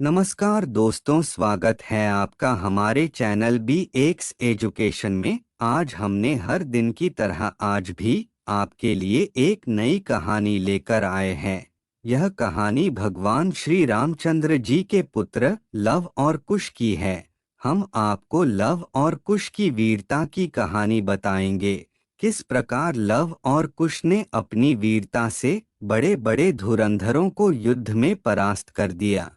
नमस्कार दोस्तों, स्वागत है आपका हमारे चैनल BX एजुकेशन में। आज हमने हर दिन की तरह आज भी आपके लिए एक नई कहानी लेकर आए हैं। यह कहानी भगवान श्री रामचंद्र जी के पुत्र लव और कुश की है। हम आपको लव और कुश की वीरता की कहानी बताएंगे। किस प्रकार लव और कुश ने अपनी वीरता से बड़े बड़े धुरंधरों को युद्ध में परास्त कर दिया।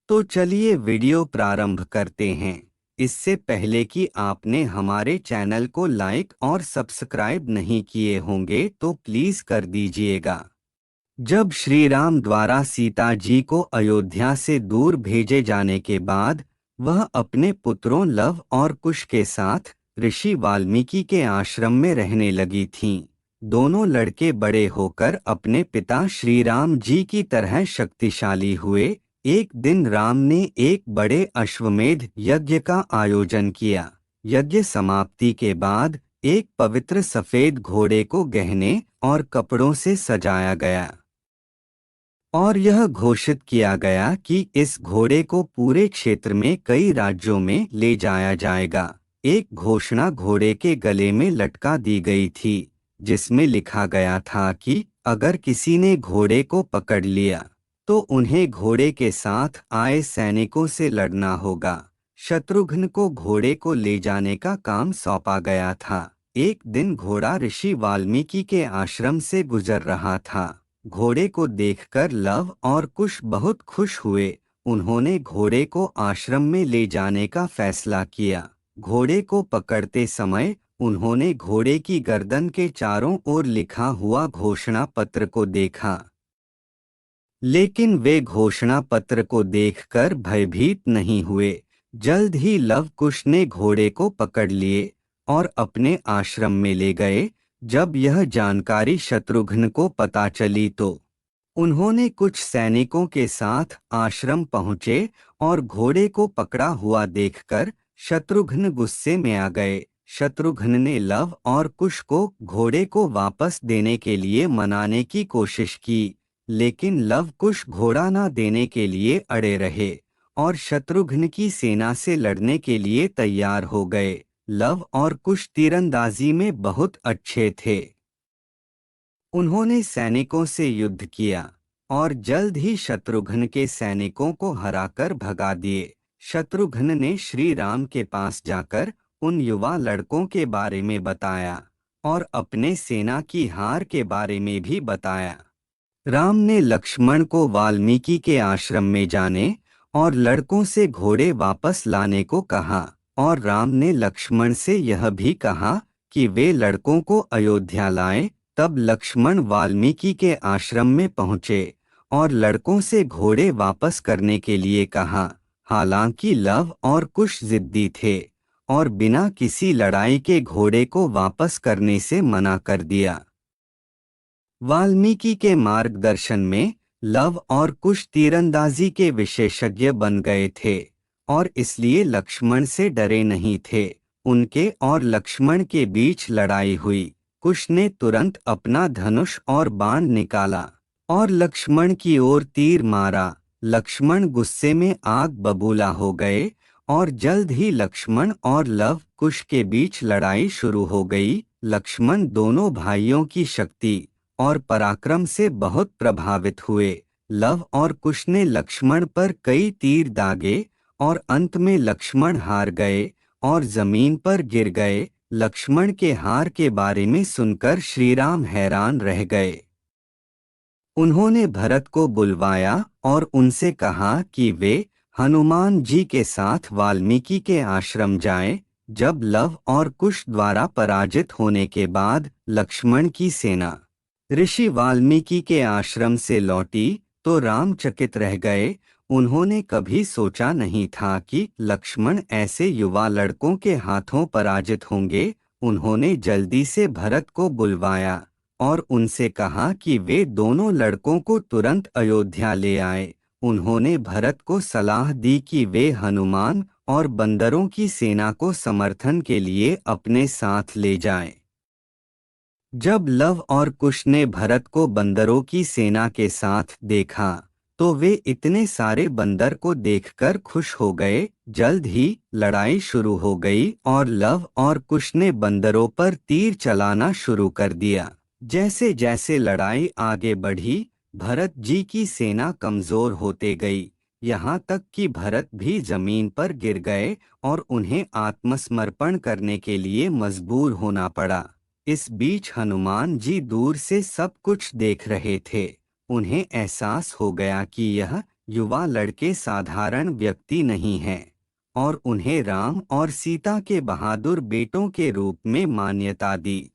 तो चलिए वीडियो प्रारंभ करते हैं। इससे पहले कि आपने हमारे चैनल को लाइक और सब्सक्राइब नहीं किए होंगे तो प्लीज कर दीजिएगा। जब श्री राम द्वारा सीता जी को अयोध्या से दूर भेजे जाने के बाद वह अपने पुत्रों लव और कुश के साथ ऋषि वाल्मीकि के आश्रम में रहने लगी थीं। दोनों लड़के बड़े होकर अपने पिता श्री राम जी की तरह शक्तिशाली हुए। एक दिन राम ने एक बड़े अश्वमेध यज्ञ का आयोजन किया। यज्ञ समाप्ति के बाद एक पवित्र सफेद घोड़े को गहने और कपड़ों से सजाया गया और यह घोषित किया गया कि इस घोड़े को पूरे क्षेत्र में कई राज्यों में ले जाया जाएगा। एक घोषणा घोड़े के गले में लटका दी गई थी जिसमें लिखा गया था कि अगर किसी ने घोड़े को पकड़ लिया तो उन्हें घोड़े के साथ आए सैनिकों से लड़ना होगा। शत्रुघ्न को घोड़े को ले जाने का काम सौंपा गया था। एक दिन घोड़ा ऋषि वाल्मीकि के आश्रम से गुजर रहा था। घोड़े को देखकर लव और कुश बहुत खुश हुए। उन्होंने घोड़े को आश्रम में ले जाने का फैसला किया। घोड़े को पकड़ते समय उन्होंने घोड़े की गर्दन के चारों ओर लिखा हुआ घोषणा पत्र को देखा, लेकिन वे घोषणा पत्र को देखकर भयभीत नहीं हुए। जल्द ही लव कुश ने घोड़े को पकड़ लिए और अपने आश्रम में ले गए। जब यह जानकारी शत्रुघ्न को पता चली तो उन्होंने कुछ सैनिकों के साथ आश्रम पहुंचे और घोड़े को पकड़ा हुआ देखकर शत्रुघ्न गुस्से में आ गए। शत्रुघ्न ने लव और कुश को घोड़े को वापस देने के लिए मनाने की कोशिश की, लेकिन लव कुश घोड़ा न देने के लिए अड़े रहे और शत्रुघ्न की सेना से लड़ने के लिए तैयार हो गए। लव और कुश तीरंदाजी में बहुत अच्छे थे। उन्होंने सैनिकों से युद्ध किया और जल्द ही शत्रुघ्न के सैनिकों को हराकर भगा दिए। शत्रुघ्न ने श्री राम के पास जाकर उन युवा लड़कों के बारे में बताया और अपने सेना की हार के बारे में भी बताया। राम ने लक्ष्मण को वाल्मीकि के आश्रम में जाने और लड़कों से घोड़े वापस लाने को कहा और राम ने लक्ष्मण से यह भी कहा कि वे लड़कों को अयोध्या लाएं। तब लक्ष्मण वाल्मीकि के आश्रम में पहुंचे और लड़कों से घोड़े वापस करने के लिए कहा। हालांकि लव और कुश जिद्दी थे और बिना किसी लड़ाई के घोड़े को वापस करने से मना कर दिया। वाल्मीकि के मार्गदर्शन में लव और कुश तीरंदाजी के विशेषज्ञ बन गए थे और इसलिए लक्ष्मण से डरे नहीं थे। उनके और लक्ष्मण के बीच लड़ाई हुई। कुश ने तुरंत अपना धनुष और बाण निकाला और लक्ष्मण की ओर तीर मारा। लक्ष्मण गुस्से में आग बबूला हो गए और जल्द ही लक्ष्मण और लव कुश के बीच लड़ाई शुरू हो गई। लक्ष्मण दोनों भाइयों की शक्ति और पराक्रम से बहुत प्रभावित हुए। लव और कुश ने लक्ष्मण पर कई तीर दागे और अंत में लक्ष्मण हार गए और जमीन पर गिर गए। लक्ष्मण के हार के बारे में सुनकर श्री राम हैरान रह गए। उन्होंने भरत को बुलवाया और उनसे कहा कि वे हनुमान जी के साथ वाल्मीकि के आश्रम जाएं। जब लव और कुश द्वारा पराजित होने के बाद लक्ष्मण की सेना ऋषि वाल्मीकि के आश्रम से लौटी तो राम चकित रह गए। उन्होंने कभी सोचा नहीं था कि लक्ष्मण ऐसे युवा लड़कों के हाथों पराजित होंगे। उन्होंने जल्दी से भरत को बुलवाया और उनसे कहा कि वे दोनों लड़कों को तुरंत अयोध्या ले आए। उन्होंने भरत को सलाह दी कि वे हनुमान और बंदरों की सेना को समर्थन के लिए अपने साथ ले जाएं। जब लव और कुश ने भरत को बंदरों की सेना के साथ देखा तो वे इतने सारे बंदर को देखकर खुश हो गए। जल्द ही लड़ाई शुरू हो गई और लव और कुश ने बंदरों पर तीर चलाना शुरू कर दिया। जैसे जैसे लड़ाई आगे बढ़ी, भरत जी की सेना कमजोर होते गई, यहाँ तक कि भरत भी जमीन पर गिर गए और उन्हें आत्मसमर्पण करने के लिए मजबूर होना पड़ा। इस बीच हनुमान जी दूर से सब कुछ देख रहे थे। उन्हें एहसास हो गया कि यह युवा लड़के साधारण व्यक्ति नहीं हैं और उन्हें राम और सीता के बहादुर बेटों के रूप में मान्यता दी।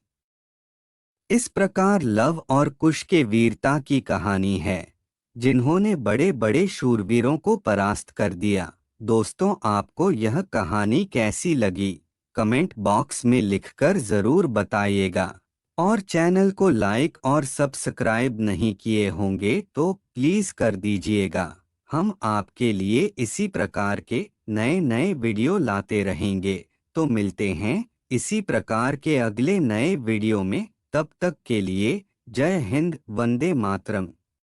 इस प्रकार लव और कुश के वीरता की कहानी है, जिन्होंने बड़े बड़े शूरवीरों को परास्त कर दिया। दोस्तों, आपको यह कहानी कैसी लगी? कमेंट बॉक्स में लिखकर ज़रूर बताइएगा। और चैनल को लाइक और सब्सक्राइब नहीं किए होंगे तो प्लीज़ कर दीजिएगा। हम आपके लिए इसी प्रकार के नए नए वीडियो लाते रहेंगे। तो मिलते हैं इसी प्रकार के अगले नए वीडियो में। तब तक के लिए जय हिंद, वंदे मातरम।